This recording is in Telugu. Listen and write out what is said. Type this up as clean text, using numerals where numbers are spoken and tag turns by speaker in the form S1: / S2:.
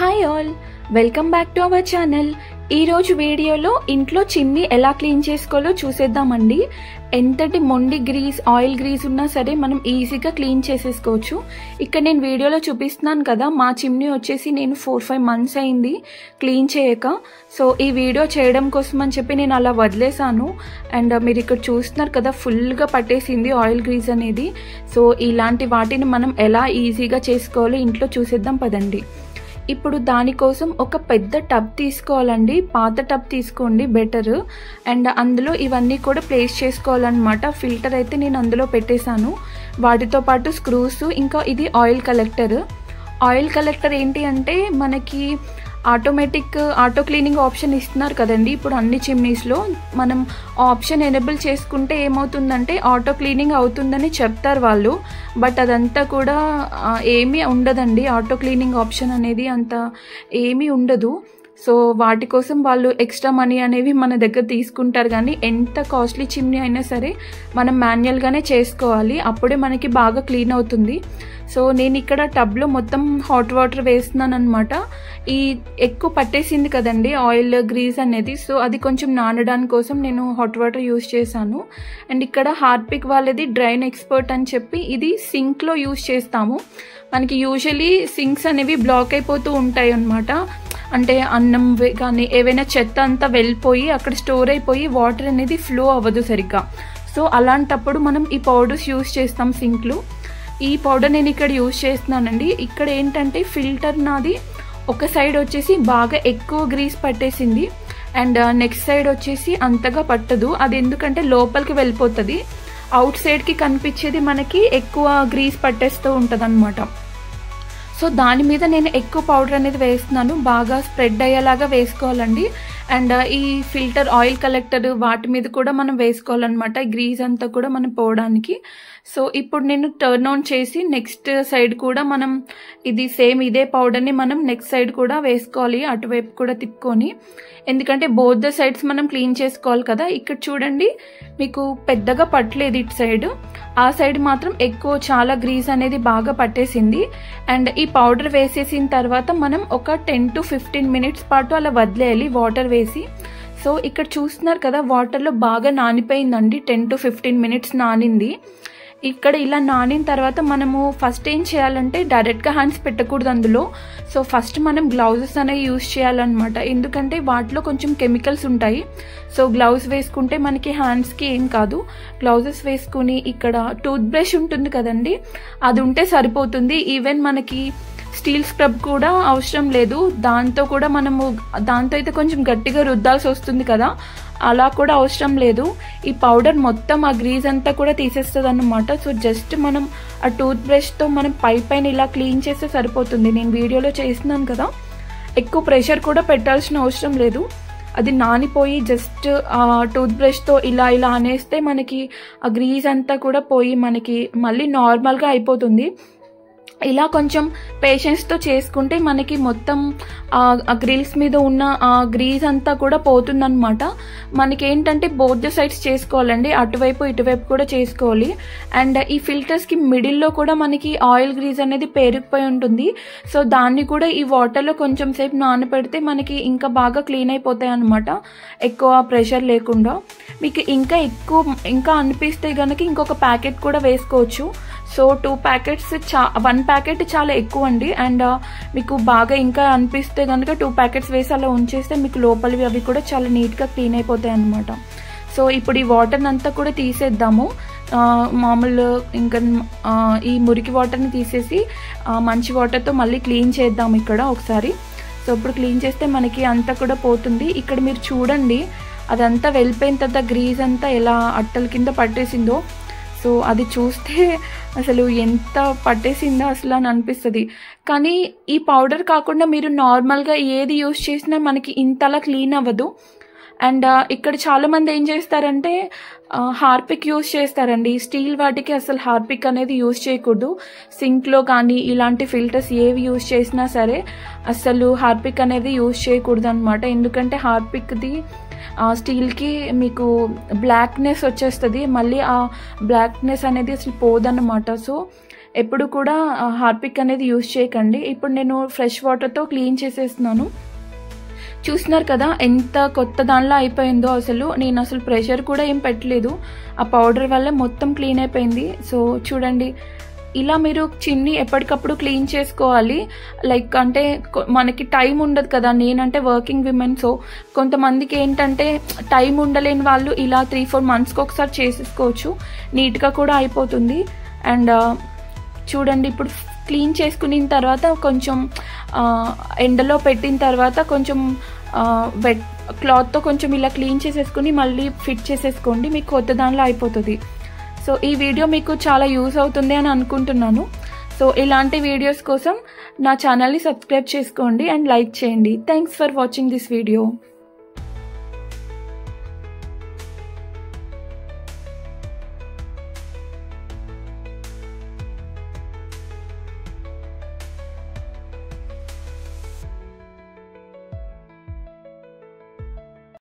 S1: Hi all, welcome back to our channel. ఈరోజు వీడియోలో ఇంట్లో చిమ్నీ ఎలా క్లీన్ చేసుకోవాలో చూసేద్దామండి. ఎంతటి మొండి గ్రీస్, ఆయిల్ గ్రీస్ ఉన్నా సరే మనం ఈజీగా క్లీన్ చేసేసుకోవచ్చు. ఇక్కడ నేను వీడియోలో చూపిస్తున్నాను కదా, మా చిమ్నీ వచ్చేసి నేను 4-5 months అయింది క్లీన్ చేయక. సో ఈ వీడియో చేయడం కోసం అని చెప్పి నేను అలా వదిలేసాను. అండ్ మీరు ఇక్కడ చూస్తున్నారు కదా, ఫుల్గా పట్టేసింది ఆయిల్ గ్రీస్ అనేది. సో ఇలాంటి వాటిని మనం ఎలా ఈజీగా చేసుకోవాలో ఇంట్లో చూసేద్దాం పదండి. ఇప్పుడు దానికోసం ఒక పెద్ద టబ్ తీసుకోవాలండి, పాత టబ్ తీసుకోండి బెటర్. అండ్ అందులో ఇవన్నీ కూడా ప్లేస్ చేసుకోవాలన్నమాట. ఫిల్టర్ అయితే నేను అందులో పెట్టేశాను, వాటితో పాటు స్క్రూస్, ఇంకా ఇది ఆయిల్ కలెక్టర్. ఆయిల్ కలెక్టర్ ఏంటి అంటే మనకి ఆటో క్లీనింగ్ ఆప్షన్ ఇస్తున్నారు కదండి ఇప్పుడు అన్ని చిమ్నీస్లో. మనం ఆప్షన్ ఎనేబుల్ చేసుకుంటే ఏమవుతుందంటే ఆటో క్లీనింగ్ అవుతుందని చెప్తారు వాళ్ళు, బట్ అదంతా కూడా ఏమీ ఉండదండి. ఆటో క్లీనింగ్ ఆప్షన్ అనేది అంత ఏమీ ఉండదు. సో వాటి కోసం వాళ్ళు ఎక్స్ట్రా మనీ అనేవి మన దగ్గర తీసుకుంటారు. కానీ ఎంత కాస్ట్లీ చిమ్నీ అయినా సరే మనం మాన్యువల్గానే చేసుకోవాలి, అప్పుడే మనకి బాగా క్లీన్ అవుతుంది. సో నేను ఇక్కడ టబ్లో మొత్తం హాట్ వాటర్ వేస్తున్నాను అనమాట. ఈ ఎక్కువ పట్టేసింది కదండి ఆయిల్ గ్రీస్ అనేది, సో అది కొంచెం నానడానికి కోసం నేను హాట్ వాటర్ యూస్ చేశాను. అండ్ ఇక్కడ హార్పిక్ వాళ్ళది డ్రైన్ ఎక్స్పర్ట్ అని చెప్పి ఇది సింక్లో యూస్ చేస్తాము. మనకి యూజువలీ సింక్స్ అనేవి బ్లాక్ అయిపోతూ ఉంటాయి అన్నమాట. అంటే అన్నం కానీ ఏవైనా చెత్త అంతా వెళ్ళిపోయి అక్కడ స్టోర్ అయిపోయి వాటర్ అనేది ఫ్లో అవ్వదు సరిగ్గా. సో అలాంటప్పుడు మనం ఈ పౌడర్స్ యూస్ చేస్తాం సింక్లో. ఈ పౌడర్ నేను ఇక్కడ యూజ్ చేస్తున్నానండి. ఇక్కడ ఏంటంటే ఫిల్టర్ నాది ఒక సైడ్ వచ్చేసి బాగా ఎక్కువ గ్రీస్ పట్టేసింది, అండ్ నెక్స్ట్ సైడ్ వచ్చేసి అంతగా పట్టదు. అది ఎందుకంటే లోపలికి వెళ్ళిపోతుంది, అవుట్ సైడ్కి కనిపించేది మనకి ఎక్కువ గ్రీస్ పట్టేస్తూ ఉంటుంది అనమాట. సో దాని మీద నేను ఎక్కువ పౌడర్ అనేది వేస్తున్నాను, బాగా స్ప్రెడ్ అయ్యేలాగా వేసుకోవాలండి. అండ్ ఈ ఫిల్టర్, ఆయిల్ కలెక్టర్ వాటి మీద కూడా మనం వేసుకోవాలన్నమాట, గ్రీస్ అంతా కూడా మనం పోవడానికి. సో ఇప్పుడు నేను టర్న్ ఆన్ చేసి నెక్స్ట్ సైడ్ కూడా మనం ఇది సేమ్ ఇదే పౌడర్ని మనం నెక్స్ట్ సైడ్ కూడా వేసుకోవాలి, అటువైపు కూడా తిప్పుకొని. ఎందుకంటే బోత్ ద సైడ్స్ మనం క్లీన్ చేసుకోవాలి కదా. ఇక్కడ చూడండి మీకు పెద్దగా పట్టలేదు ఇటు సైడ్, ఆ సైడ్ మాత్రం ఎక్కువ చాలా గ్రీస్ అనేది బాగా పట్టేసింది. అండ్ ఈ పౌడర్ వేసేసిన తర్వాత మనం ఒక 10 to 15 minutes పాటు అలా వదిలేయాలి వాటర్ వేసి. సో ఇక్కడ చూస్తున్నారు కదా, వాటర్లో బాగా నానిపోయిందండి, 10 to 15 minutes నానింది. ఇక్కడ ఇలా నానిన తర్వాత మనము ఫస్ట్ ఏం చేయాలంటే డైరెక్ట్గా హ్యాండ్స్ పెట్టకూడదు అందులో. సో ఫస్ట్ మనం గ్లౌజెస్ అనేవి యూజ్ చేయాలన్నమాట, ఎందుకంటే వాటిలో కొంచెం కెమికల్స్ ఉంటాయి. సో గ్లౌజ్ వేసుకుంటే మనకి హ్యాండ్స్కి ఏం కాదు. గ్లౌజెస్ వేసుకుని ఇక్కడ టూత్ బ్రష్ ఉంటుంది కదండి, అది ఉంటే సరిపోతుంది. ఈవెన్ మనకి స్టీల్ స్క్రబ్ కూడా అవసరం లేదు, దాంతో కూడా మనము దాంతో అయితే కొంచెం గట్టిగా రుద్దాల్సి వస్తుంది కదా, అలా కూడా అవసరం లేదు. ఈ పౌడర్ మొత్తం ఆ గ్రీజ్ అంతా కూడా తీసేస్తుంది అన్నమాట. సో జస్ట్ మనం ఆ టూత్ బ్రష్తో మనం పైన ఇలా క్లీన్ చేస్తే సరిపోతుంది. నేను వీడియోలో చేస్తున్నాను కదా, ఎక్కువ ప్రెషర్ కూడా పెట్టాల్సిన అవసరం లేదు. అది నానిపోయి జస్ట్ ఆ టూత్ బ్రష్తో ఇలా అనేస్తే మనకి ఆ గ్రీజ్ అంతా కూడా పోయి మనకి మళ్ళీ నార్మల్గా అయిపోతుంది. ఇలా కొంచెం పేషెన్స్తో చేసుకుంటే మనకి మొత్తం ఆ గ్రిల్స్ మీద ఉన్న ఆ గ్రీజ్ అంతా కూడా పోతుందన్నమాట. మనకి ఏంటంటే బోత్ ద సైడ్స్ చేసుకోవాలండి, అటువైపు ఇటువైపు కూడా చేసుకోవాలి. అండ్ ఈ ఫిల్టర్స్కి మిడిల్లో కూడా మనకి ఆయిల్ గ్రీజ్ అనేది పేరుకుపోయి ఉంటుంది. సో దాన్ని కూడా ఈ వాటర్లో కొంచెం సేపు నానబెడితే మనకి ఇంకా బాగా క్లీన్ అయిపోతాయి అన్నమాట, ఎక్కువ ప్రెషర్ లేకుండా. మీకు ఇంకా అనిపిస్తే కనుక ఇంకొక ప్యాకెట్ కూడా వేసుకోవచ్చు. సో 2 packets 1 packet చాలా ఎక్కువ అండి. అండ్ మీకు బాగా ఇంకా అనిపిస్తే కనుక 2 packets వేసి అలా ఉంచేస్తే మీకు లోపలివి అవి కూడా చాలా నీట్గా క్లీన్ అయిపోతాయి అన్నమాట. సో ఇప్పుడు ఈ వాటర్ని అంతా కూడా తీసేద్దాము. మామూలు ఇంకా ఈ మురికి వాటర్ని తీసేసి మంచి వాటర్తో మళ్ళీ క్లీన్ చేద్దాము ఇక్కడ ఒకసారి. సో ఇప్పుడు క్లీన్ చేస్తే మనకి అంతా కూడా పోతుంది. ఇక్కడ మీరు చూడండి, అదంతా వెళ్ళిపోయిన తర్వాత గ్రీజ్ అంతా ఎలా అట్టల కింద పట్టేసిందో. సో అది చూస్తే అసలు ఎంత పట్టేసిందో అసలు అని అనిపిస్తుంది. కానీ ఈ పౌడర్ కాకుండా మీరు నార్మల్గా ఏది యూస్ చేసినా మనకి ఇంతలా క్లీన్ అవ్వదు. అండ్ ఇక్కడ చాలామంది ఏం చేస్తారంటే హార్పిక్ యూస్ చేస్తారండి. స్టీల్ వాటికి అసలు హార్పిక్ అనేది యూస్ చేయకూడదు. సింక్లో కానీ ఇలాంటి ఫిల్టర్స్ ఏవి యూస్ చేసినా సరే అసలు హార్పిక్ అనేది యూస్ చేయకూడదు అనమాట. ఎందుకంటే హార్పిక్ది స్టీల్కి మీకు బ్లాక్నెస్ వచ్చేస్తుంది, మళ్ళీ ఆ బ్లాక్నెస్ అనేది అసలు పోదన్నమాట. సో ఎప్పుడు కూడా హార్పిక్ అనేది యూజ్ చేయకండి. ఇప్పుడు నేను ఫ్రెష్ వాటర్తో క్లీన్ చేసేస్తున్నాను. చూస్తున్నారు కదా ఎంత కొత్త దానిలో అయిపోయిందో. నేను అసలు ప్రెషర్ కూడా ఏం పెట్టలేదు, ఆ పౌడర్ వల్ల మొత్తం క్లీన్ అయిపోయింది. సో చూడండి, ఇలా మీరు చిమ్నీ ఎప్పటికప్పుడు క్లీన్ చేసుకోవాలి. లైక్ అంటే మనకి టైం ఉండదు కదా, నేనంటే వర్కింగ్ విమెన్. సో కొంతమందికి ఏంటంటే టైం ఉండలేని వాళ్ళు ఇలా 3-4 మంత్స్కి ఒకసారి చేసేసుకోవచ్చు, నీట్గా కూడా అయిపోతుంది. అండ్ చూడండి, ఇప్పుడు క్లీన్ చేసుకున్న తర్వాత కొంచెం ఎండలో పెట్టిన తర్వాత కొంచెం వెట్ క్లాత్తో కొంచెం ఇలా క్లీన్ చేసేసుకుని మళ్ళీ ఫిట్ చేసేసుకోండి, మీకు కొత్త దానిలో అయిపోతుంది. సో ఈ వీడియో మీకు చాలా యూజ్ అవుతుంది అని అనుకుంటున్నాను. సో ఇలాంటి వీడియోస్ కోసం నా ఛానల్ని సబ్స్క్రైబ్ చేసుకోండి అండ్ లైక్ చేయండి. Thanks for watching this video.